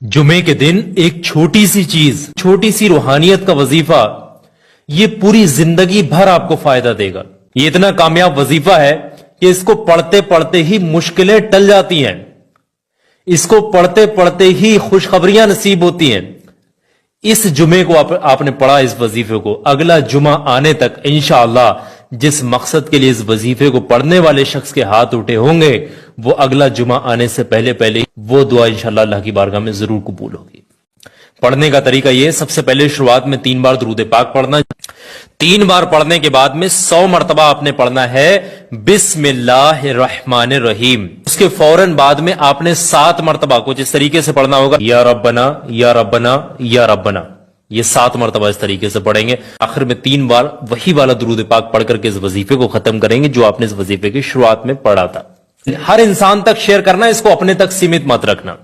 जुमे के दिन एक छोटी सी चीज, छोटी सी रूहानियत का वजीफा, ये पूरी जिंदगी भर आपको फायदा देगा। ये इतना कामयाब वजीफा है कि इसको पढ़ते पढ़ते ही मुश्किलें टल जाती हैं, इसको पढ़ते पढ़ते ही खुशखबरियां नसीब होती हैं। इस जुमे को आपने पढ़ा, इस वजीफे को, अगला जुमा आने तक इंशाअल्लाह जिस मकसद के लिए इस वजीफे को पढ़ने वाले शख्स के हाथ उठे होंगे, वो अगला जुमा आने से पहले पहले वो दुआ इंशाअल्लाह अल्लाह की बारगाह में जरूर कबूल होगी। पढ़ने का तरीका ये, सबसे पहले शुरुआत में 3 बार दुरूद पाक पढ़ना। 3 बार पढ़ने के बाद में 100 मरतबा आपने पढ़ना है बिस्मिल्लाहिर्रहमानिर्रहीम। उसके फौरन बाद में आपने 7 मरतबा कुछ इस तरीके से पढ़ना होगा, या रब्बना या रब्बना या रब्बना। ये 7 मरतबा इस तरीके से पढ़ेंगे। आखिर में 3 बार वही वाला दुरूद पाक पढ़ करके इस वजीफे को खत्म करेंगे जो आपने इस वजीफे की शुरुआत में पढ़ा था। हर इंसान तक शेयर करना, इसको अपने तक सीमित मत रखना।